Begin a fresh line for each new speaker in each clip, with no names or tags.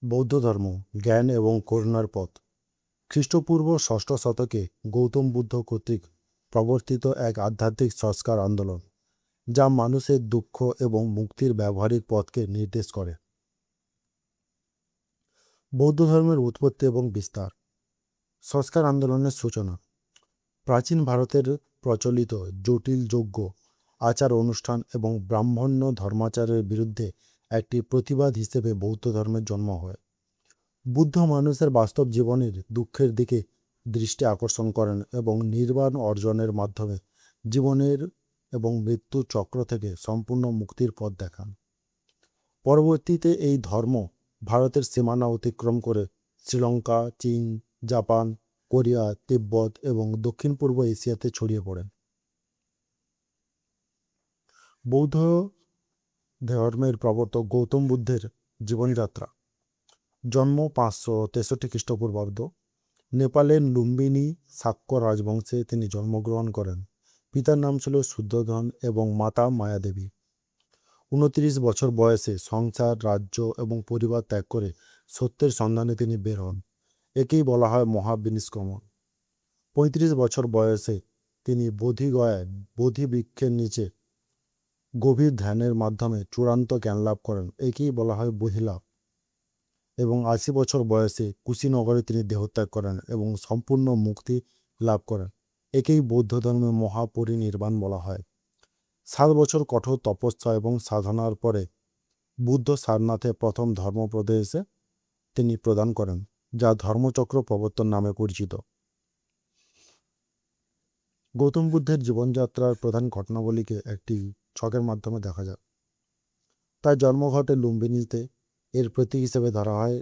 বৌদ্ধ ধর্ম জ্ঞান এবং করুণার পথ। খ্রিস্টপূর্ব ষষ্ঠ শতকে গৌতম বুদ্ধ কর্তৃক প্রবর্তিত এক আধ্যাত্মিক সংস্কার আন্দোলন, যা মানুষের দুঃখ এবং মুক্তির ব্যবহারিক পথকে নির্দেশ করে। বৌদ্ধ ধর্মের উৎপত্তি এবং বিস্তার। সংস্কার আন্দোলনের সূচনা। প্রাচীন ভারতের প্রচলিত জটিল যজ্ঞ, আচার অনুষ্ঠান এবং ব্রাহ্মণ্য ধর্মাচারের বিরুদ্ধে একটি প্রতিবাদ হিসেবে বৌদ্ধ ধর্মের জন্ম হয়। বুদ্ধ মানুষের বাস্তব জীবনের দুঃখের দিকে দৃষ্টি আকর্ষণ করেন এবং নির্বাণ অর্জনের মাধ্যমে জীবনের এবং মৃত্যুর চক্র থেকে সম্পূর্ণ মুক্তির পথ দেখান। পরবর্তীতে এই ধর্ম ভারতের সীমানা অতিক্রম করে শ্রীলঙ্কা, চীন, জাপান, কোরিয়া, তিব্বত এবং দক্ষিণ পূর্ব এশিয়াতে ছড়িয়ে পড়ে। বৌদ্ধ ধর্মের প্রবর্তক গৌতম বুদ্ধের জীবনযাত্রা। জন্ম 563 খ্রিস্টপূর্বাব্দ। নেপালের লুম্বিনী শাক্য রাজবংশে তিনি জন্মগ্রহণ করেন। পিতার নাম ছিল শুদ্ধোধন এবং মাতা মায়াদেবী। 29 বছর বয়সে সংসার, রাজ্য এবং পরিবার ত্যাগ করে সত্যের সন্ধানে তিনি বের হন। একেই বলা হয় মহাবিনিষ্ক্রমণ। 35 বছর বয়সে তিনি বোধিগয়ায় বোধি বৃক্ষের নিচে গভীর ধ্যানের মাধ্যমে চূড়ান্ত জ্ঞান লাভ করেন। একেই বলা হয় বহিলাভ। এবং 80 বছর বয়সে কুশীনগরে তিনি দেহত্যাগ করেন এবং সম্পূর্ণ মুক্তি লাভ করেন। একেই বৌদ্ধ ধর্মের মহাপরিনির্বাণ বলা হয়। 7 বছর কঠোর তপস্যা এবং সাধনার পরে বুদ্ধ সারনাথে প্রথম ধর্মোপদেশে তিনি প্রদান করেন, যা ধর্মচক্র প্রবর্তন নামে পরিচিত। গৌতম বুদ্ধের জীবনযাত্রার প্রধান ঘটনাবলীকে একটি ছকের মাধ্যমে দেখা যায়। তার জন্ম ঘটে লুম্বিনীতে। এর প্রতীক হিসেবে ধরা হয়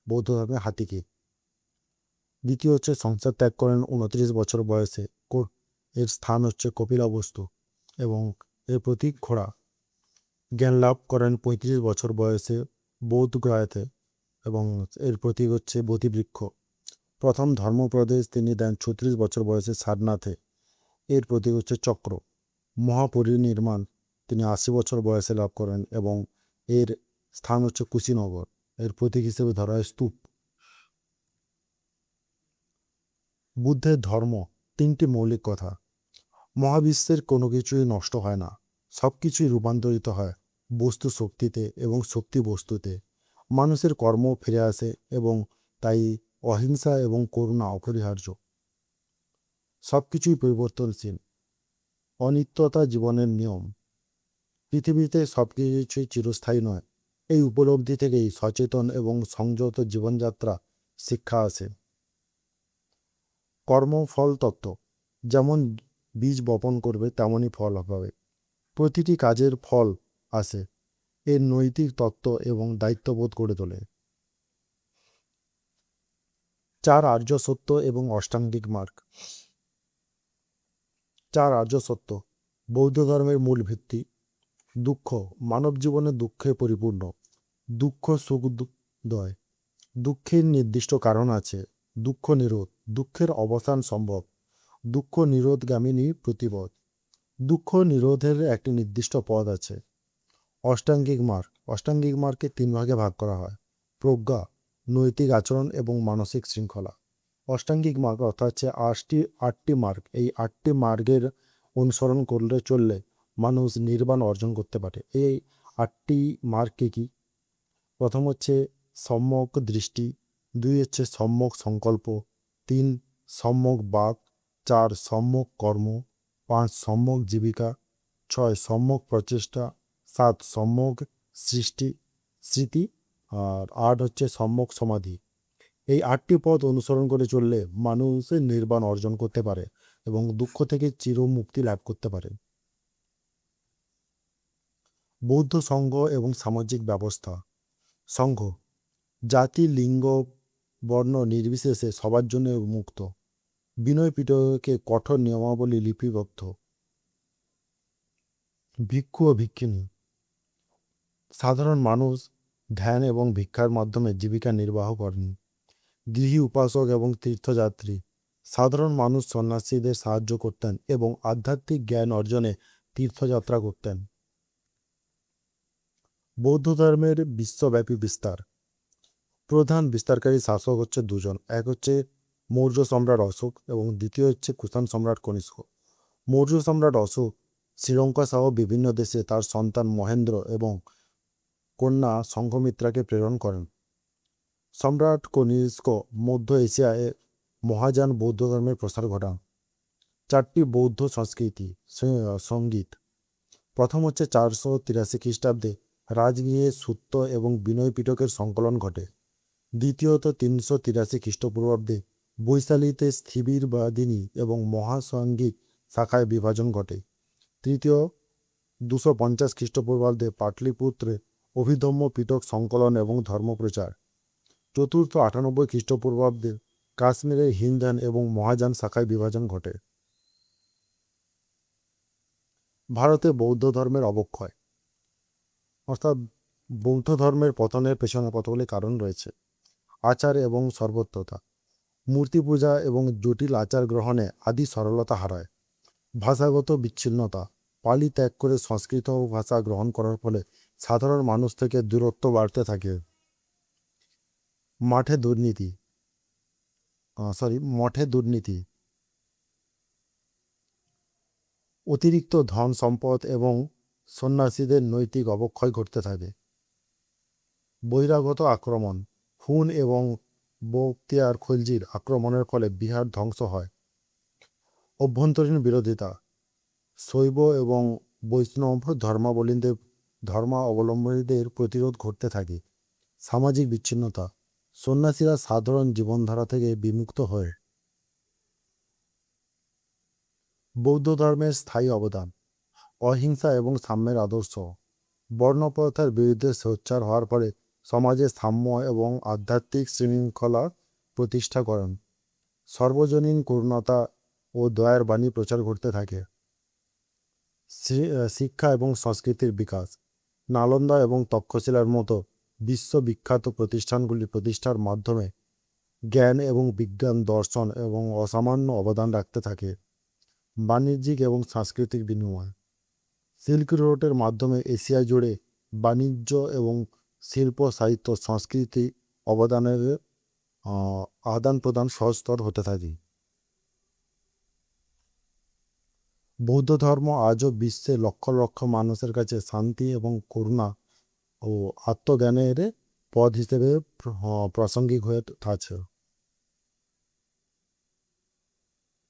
বৌদ্ধ ধর্মে হাতিকে। দ্বিতীয় হচ্ছে সংসার ত্যাগ করেন 29 বছর বয়সে। এর স্থান হচ্ছে কপিলাবস্তু এবং এর প্রতীক ঘোড়া। জ্ঞান লাভ করেন 35 বছর বয়সে বোধগয়াতে এবং এর প্রতীক হচ্ছে বোধিবৃক্ষ। প্রথম ধর্মোপদেশ তিনি দেন 36 বছর বয়সে সারনাথে। এর প্রতীক হচ্ছে চক্র। মহাপরিনির্মাণ তিনি 80 বছর বয়সে লাভ করেন এবং এর স্থান হচ্ছে কুশীনগর। এর প্রতীক হিসেবে ধরা হয় স্তূপ। বুদ্ধের ধর্ম 3টি মৌলিক কথা। মহাবিশ্বের কোনো কিছুই নষ্ট হয় না, সব কিছুই রূপান্তরিত হয় বস্তু শক্তিতে এবং শক্তি বস্তুতে। মানুষের কর্ম ফিরে আসে এবং তাই অহিংসা এবং করুণা অপরিহার্য। সব কিছুই পরিবর্তনশীল। অনিত্যতা জীবনের নিয়ম। পৃথিবীতে সব কিছুই চিরস্থায়ী নয়। এই উপলব্ধি থেকেই সচেতন এবং সংযত জীবনযাত্রা শিক্ষা আসে। কর্মফল তত্ত্ব। যেমন বীজ বপন করবে তেমনই ফল হবে। প্রতিটি কাজের ফল আসে। এর নৈতিক তত্ত্ব এবং দায়িত্ববোধ গড়ে তোলে। 4 আর্য সত্য এবং অষ্টাঙ্গিক মার্গ। 4 আর্য সত্য বৌদ্ধ ধর্মের মূল ভিত্তি। দুঃখ মানব জীবনে দুঃখে পরিপূর্ণ। দুঃখ সুখ দয়। দুঃখের নির্দিষ্ট কারণ আছে। দুঃখ নিরোধ। দুঃখের অবসান সম্ভব। দুঃখ নিরোধগামিনী প্রতিপদ। দুঃখ নিরোধের একটি নির্দিষ্ট পথ আছে। অষ্টাঙ্গিক মার্গ। অষ্টাঙ্গিক মার্গকে 3 ভাগে ভাগ করা হয়: প্রজ্ঞা, নৈতিক আচরণ এবং মানসিক শৃঙ্খলা। অষ্টাঙ্গিক মার্গ অর্থাৎ হচ্ছে 8টি মার্গ। এই 8টি মার্গের অনুসরণ করলে চললে মানুষ নির্বাণ অর্জন করতে পারে। এই 8টি মার্গ কী? প্রথম হচ্ছে সম্যক দৃষ্টি, 2 হচ্ছে সম্যক সংকল্প, 3 সম্যক বাক, 4 সম্যক কর্ম, 5 সম্যক জীবিকা, 6 সম্যক প্রচেষ্টা, 7 সম্যক স্মৃতি, আর 8 হচ্ছে সম্যক সমাধি। এই 8টি পথ অনুসরণ করে চললে মানুষের নির্বাণ অর্জন করতে পারে এবং দুঃখ থেকে চিরমুক্তি লাভ করতে পারে। বৌদ্ধ সংঘ এবং সামাজিক ব্যবস্থা। সংঘ জাতি, লিঙ্গ, বর্ণ নির্বিশেষে সবার জন্য মুক্ত। বিনয় পিটকে কঠোর নিয়মাবলী লিপিবদ্ধ। ভিক্ষু ও ভিক্ষিণী। সাধারণ মানুষ ধ্যান এবং ভিক্ষার মাধ্যমে জীবিকা নির্বাহ করেন। গৃহী উপাসক এবং তীর্থযাত্রী। সাধারণ মানুষ সন্ন্যাসীদের সাহায্য করতেন এবং আধ্যাত্মিক জ্ঞান অর্জনে তীর্থযাত্রা করতেন। বৌদ্ধ ধর্মের বিশ্বব্যাপী বিস্তার। প্রধান বিস্তারকারী শাসক হচ্ছে দুজন, এক হচ্ছে মৌর্য সম্রাট অশোক এবং দ্বিতীয় হচ্ছে কুষাণ সম্রাট কনিষ্ক। মৌর্য সম্রাট অশোক শ্রীলঙ্কা সহ বিভিন্ন দেশে তার সন্তান মহেন্দ্র এবং কন্যা সংঘমিত্রাকে প্রেরণ করেন। সম্রাট কনিষ্ক মধ্য এশিয়ায় মহাযান বৌদ্ধ ধর্মের প্রসার ঘটান। চারটি বৌদ্ধ সংস্কৃতি সঙ্গীত। প্রথম হচ্ছে 483 খ্রিস্টাব্দে রাজগৃহে সুত্ত এবং বিনয় পিটকের সংকলন ঘটে। দ্বিতীয়ত 383 খ্রিস্টপূর্বাব্দে বৈশালীতে স্থিবিরবাদিনী এবং মহাসাঙ্গিক শাখায় বিভাজন ঘটে। তৃতীয় 250 খ্রিস্টপূর্বাব্দে পাটলিপুত্রে অভিধম্ম পিটক সংকলন এবং ধর্মপ্রচার। চতুর্থ 98 খ্রিস্টপূর্বাব্দে কাশ্মীরের হিন্দান এবং মহাযান শাখায় বিভাজন ঘটে। ভারতে বৌদ্ধ ধর্মের অবক্ষয়, অর্থাৎ বৌদ্ধ ধর্মের পতনের পেছনে কতগুলি কারণ রয়েছে। আচার এবং সর্বত্রতা, মূর্তি পূজা এবং জটিল আচার গ্রহণে আদি সরলতা হারায়। ভাষাগত বিচ্ছিন্নতা, পালি ত্যাগ করে সংস্কৃত ভাষা গ্রহণ করার ফলে সাধারণ মানুষ থেকে দূরত্ব বাড়তে থাকে। মঠে দুর্নীতি, অতিরিক্ত ধন সম্পদ এবং সন্ন্যাসীদের নৈতিক অবক্ষয় ঘটতে থাকে। বহিরাগত আক্রমণ, হুন এবং বখতিয়ার খলজির আক্রমণের ফলে বিহার ধ্বংস হয়। অভ্যন্তরীণ বিরোধিতা, শৈব এবং বৈষ্ণব ধর্মাবলম্বীদের প্রতিরোধ ঘটতে থাকে। সামাজিক বিচ্ছিন্নতা, সন্ন্যাসীরা সাধারণ জীবনধারা থেকে বিমুক্ত হয়। বৌদ্ধ ধর্মের স্থায়ী অবদান, অহিংসা এবং সাম্যের আদর্শ। বর্ণপ্রথার বিরুদ্ধে সোচ্চার হওয়ার পরে সমাজে সাম্য এবং আধ্যাত্মিক শৃঙ্খলা প্রতিষ্ঠা করেন। সর্বজনীন করুণতা ও দয়ার বাণী প্রচার করতে থাকে। শিক্ষা এবং সংস্কৃতির বিকাশ, নালন্দা এবং তক্ষশিলার মতো বিশ্ববিখ্যাত প্রতিষ্ঠানগুলি প্রতিষ্ঠার মাধ্যমে জ্ঞান এবং বিজ্ঞান, দর্শন এবং অসামান্য অবদান রাখতে থাকে। বাণিজ্যিক এবং সাংস্কৃতিক বিনিময়, সিল্ক রোডের মাধ্যমে এশিয়া জুড়ে বাণিজ্য এবং শিল্প, সাহিত্য, সংস্কৃতি অবদানের আদান প্রদান সহজতর হতে থাকে। বৌদ্ধ ধর্ম আজও বিশ্বে লক্ষ লক্ষ মানুষের কাছে শান্তি এবং করুণা ও আত্মজ্ঞানের পথ হিসেবে প্রাসঙ্গিক হয়ে আছে।